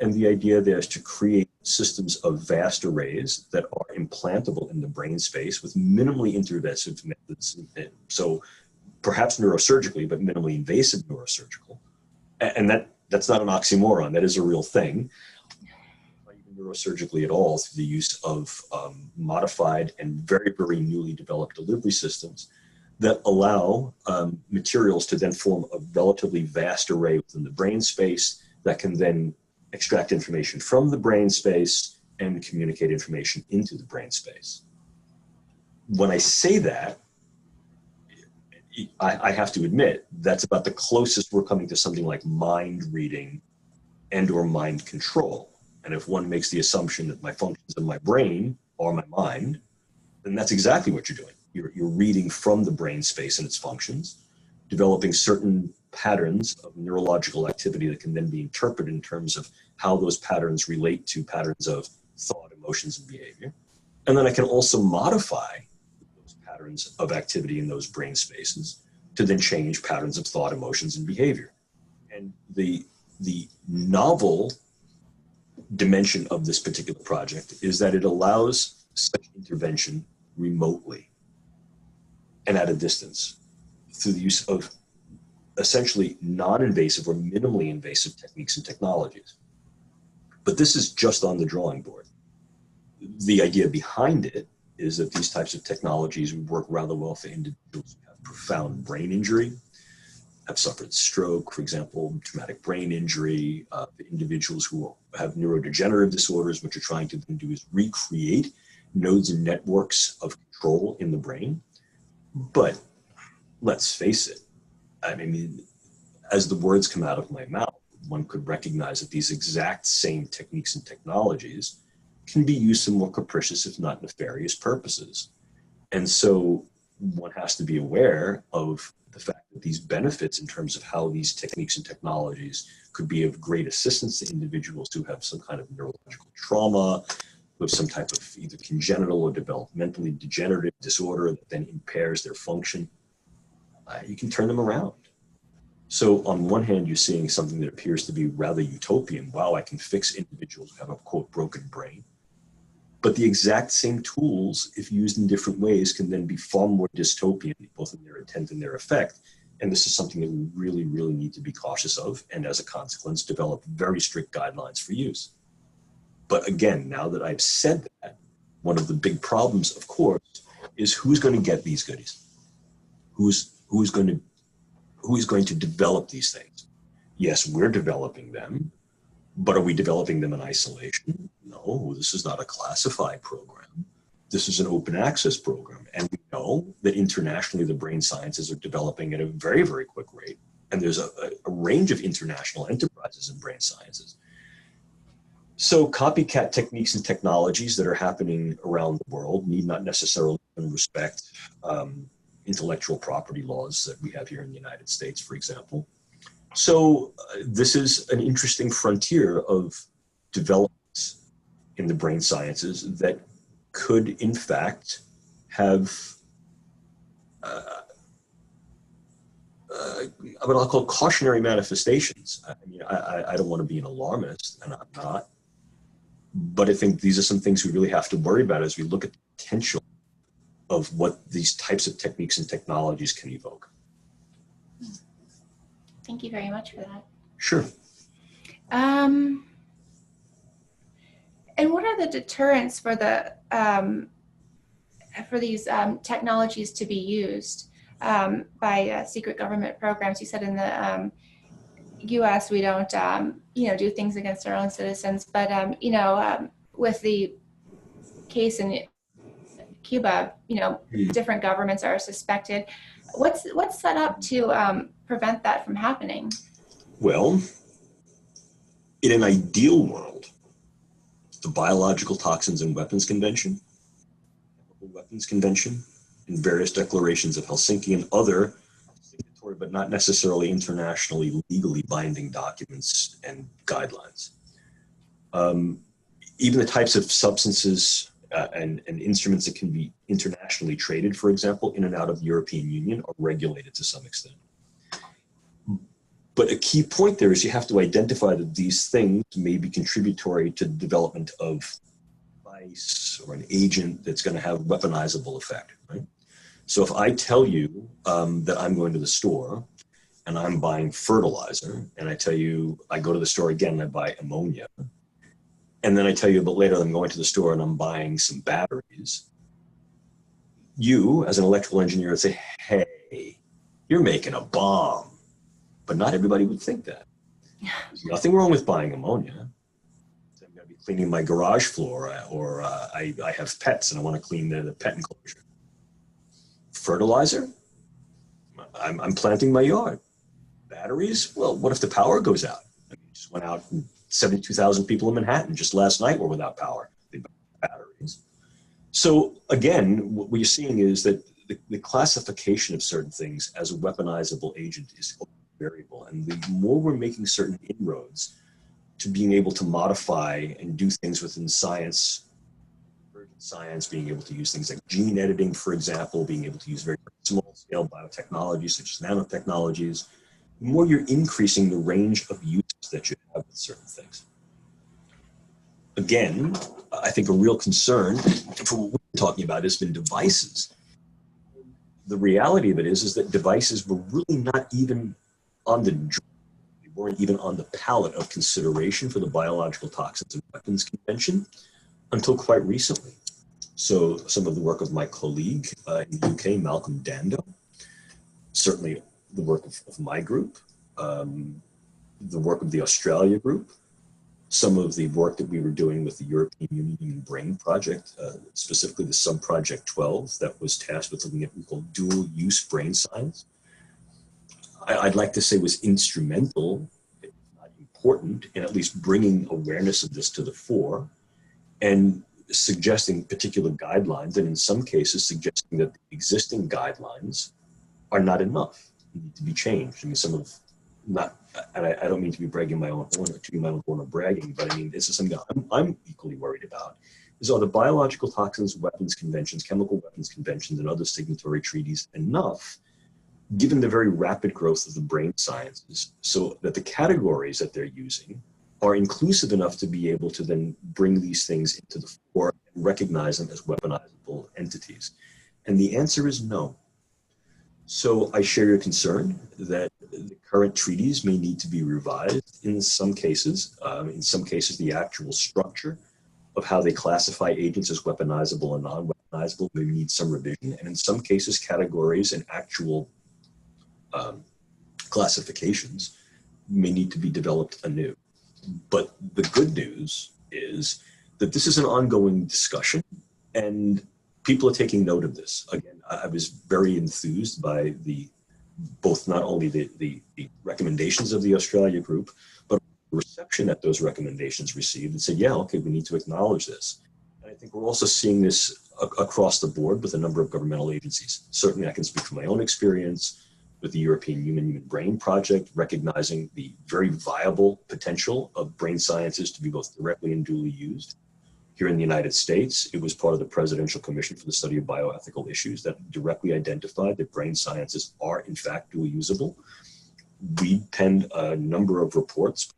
[SPEAKER 2] And the idea there is to create systems of vast arrays that are implantable in the brain space with minimally interventive methods. So perhaps neurosurgically, but minimally invasive neurosurgical. And that's not an oxymoron. That is a real thing. Not even neurosurgically at all, through the use of modified and very, very newly developed delivery systems that allow materials to then form a relatively vast array within the brain space that can then extract information from the brain space and communicate information into the brain space. When I say that, I have to admit that's about the closest we're coming to something like mind reading and or mind control. And if one makes the assumption that my functions of my brain are my mind, then that's exactly what you're doing. You're reading from the brain space and its functions, developing certain patterns of neurological activity that can then be interpreted in terms of how those patterns relate to patterns of thought, emotions, and behavior. And then I can also modify those patterns of activity in those brain spaces to then change patterns of thought, emotions, and behavior. And the novel dimension of this particular project is that it allows such intervention remotely and at a distance through the use of essentially non-invasive or minimally invasive techniques and technologies. But this is just on the drawing board. The idea behind it is that these types of technologies work rather well for individuals who have profound brain injury, have suffered stroke, for example, traumatic brain injury, individuals who have neurodegenerative disorders. What you're trying to then do is recreate nodes and networks of control in the brain. But let's face it, I mean, as the words come out of my mouth, one could recognize that these exact same techniques and technologies can be used for more capricious, if not nefarious purposes. And so one has to be aware of the fact that these benefits in terms of how these techniques and technologies could be of great assistance to individuals who have some kind of neurological trauma, who have some type of either congenital or developmentally degenerative disorder that then impairs their function. You can turn them around. So on one hand, you're seeing something that appears to be rather utopian. Wow, I can fix individuals who have a, quote, broken brain. But the exact same tools, if used in different ways, can then be far more dystopian, both in their intent and their effect. And this is something that we really, really need to be cautious of, and as a consequence, develop very strict guidelines for use. But again, now that I've said that, one of the big problems, of course, is who's going to get these goodies? Who's going to develop these things? Yes, we're developing them, but are we developing them in isolation? No, this is not a classified program. This is an open access program. And we know that internationally, the brain sciences are developing at a very, very quick rate. And there's a range of international enterprises in brain sciences. So copycat techniques and technologies that are happening around the world need not necessarily respect intellectual property laws that we have here in the United States, for example. So this is an interesting frontier of developments in the brain sciences that could, in fact, have what I'll call cautionary manifestations. I mean, I don't want to be an alarmist, and I'm not. But I think these are some things we really have to worry about as we look at the potential of what these types of techniques and technologies can evoke.
[SPEAKER 1] Thank you very much for that.
[SPEAKER 2] Sure.
[SPEAKER 1] And what are the deterrents for the for these technologies to be used? by secret government programs. You said in the U.S. we don't, do things against our own citizens, but with the case in Cuba, different governments are suspected. What's set up to prevent that from happening?
[SPEAKER 2] Well, in an ideal world, the Biological Toxins and Weapons Convention, Chemical Weapons Convention, and various declarations of Helsinki and other signatory but not necessarily internationally legally binding documents and guidelines. Even the types of substances and instruments that can be internationally traded, for example, in and out of the European Union are regulated to some extent. But a key point there is you have to identify that these things may be contributory to the development of a device or an agent that's going to have weaponizable effect, right? So if I tell you that I'm going to the store and I'm buying fertilizer, and I tell you I go to the store again and I buy ammonia, and then I tell you a bit later I'm going to the store and I'm buying some batteries, you, as an electrical engineer, would say, hey, you're making a bomb. But not everybody would think that. There's nothing wrong with buying ammonia. I'm going to be cleaning my garage floor, or I have pets and I want to clean the pet enclosure. Fertilizer? I'm planting my yard. Batteries? Well, what if the power goes out? I mean, just went out and 72,000 people in Manhattan just last night were without power. They bought batteries. So again, what you're seeing is that the classification of certain things as a weaponizable agent is variable. And the more we're making certain inroads to being able to modify and do things within science, being able to use things like gene editing, for example, being able to use very small scale biotechnologies such as nanotechnologies, the more you're increasing the range of uses that you have with certain things. Again, I think a real concern for what we're talking about has been devices. The reality of it is that devices were really not even on the they weren't even on the palette of consideration for the Biological Toxins and Weapons Convention until quite recently. So some of the work of my colleague in the UK, Malcolm Dando, certainly the work of my group, the work of the Australia group, some of the work that we were doing with the European Union Human Brain Project, specifically the Sub-Project 12 that was tasked with looking at what we call dual-use brain science. I'd like to say was instrumental, if not important, in at least bringing awareness of this to the fore and suggesting particular guidelines, and in some cases suggesting that the existing guidelines are not enough, need to be changed. I mean, some of not, and I don't mean to be bragging my own horn or to be my own horn of bragging, but I mean, this is something that I'm equally worried about. Is are the Biological Toxins, Weapons Conventions, Chemical Weapons Conventions, and other signatory treaties enough, given the very rapid growth of the brain sciences, so that the categories that they're using are inclusive enough to be able to then bring these things into the fore and recognize them as weaponizable entities? And the answer is no. So I share your concern that the current treaties may need to be revised in some cases. In some cases, the actual structure of how they classify agents as weaponizable and non-weaponizable may need some revision. And in some cases, categories and actual classifications may need to be developed anew. But the good news is that this is an ongoing discussion and people are taking note of this. Again, I was very enthused by both not only the recommendations of the Australia group, but the reception that those recommendations received and said, yeah, okay, we need to acknowledge this. And I think we're also seeing this across the board with a number of governmental agencies. Certainly I can speak from my own experience with the European Human Brain Project, recognizing the very viable potential of brain sciences to be both directly and dually used. Here in the United States, it was part of the Presidential Commission for the Study of Bioethical Issues that directly identified that brain sciences are in fact dual usable. We penned a number of reports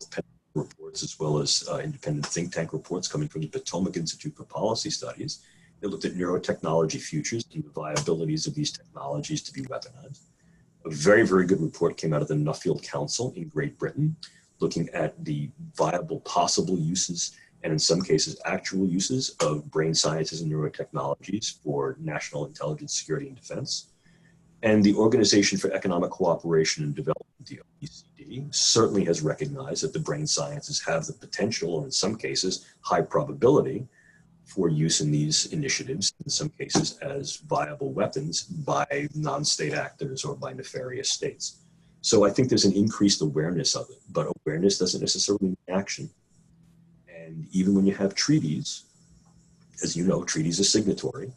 [SPEAKER 2] as well as independent think tank reports coming from the Potomac Institute for Policy Studies that looked at neurotechnology futures and the viabilities of these technologies to be weaponized. A very, very good report came out of the Nuffield Council in Great Britain, looking at the viable possible uses and in some cases actual uses of brain sciences and neurotechnologies for national intelligence, security, and defense. And the Organization for Economic Cooperation and Development, the OECD, certainly has recognized that the brain sciences have the potential, or in some cases, high probability for use in these initiatives, in some cases as viable weapons by non-state actors or by nefarious states. So I think there's an increased awareness of it, but awareness doesn't necessarily mean action. And even when you have treaties, as you know, treaties are signatory.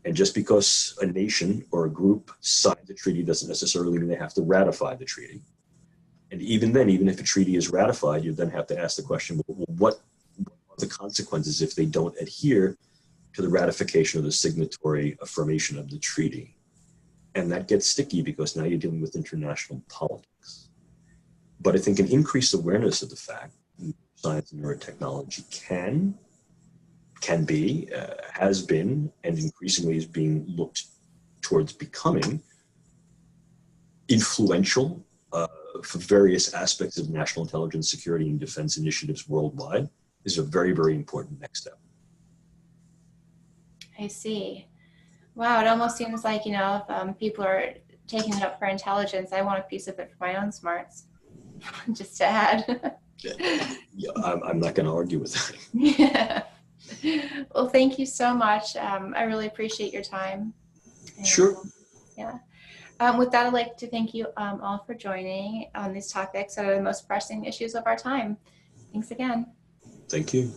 [SPEAKER 2] And just because a nation or a group signs a treaty doesn't necessarily mean they have to ratify the treaty. And even then, even if a treaty is ratified, you then have to ask the question, well, what are the consequences if they don't adhere to the ratification or the signatory affirmation of the treaty? And that gets sticky because now you're dealing with international politics. But I think an increased awareness of the fact that science and neurotechnology can be, has been, and increasingly is being looked towards becoming influential for various aspects of national intelligence, security, and defense initiatives worldwide is a very, very important next step.
[SPEAKER 1] I see. Wow, it almost seems like, if people are taking it up for intelligence, I want a piece of it for my own smarts, just to add.
[SPEAKER 2] Yeah, I'm not going to argue with that.
[SPEAKER 1] Yeah. Well, thank you so much. I really appreciate your time. And,
[SPEAKER 2] Sure.
[SPEAKER 1] Yeah. With that, I'd like to thank you all for joining on these topics that are the most pressing issues of our time. Thanks again.
[SPEAKER 2] Thank you.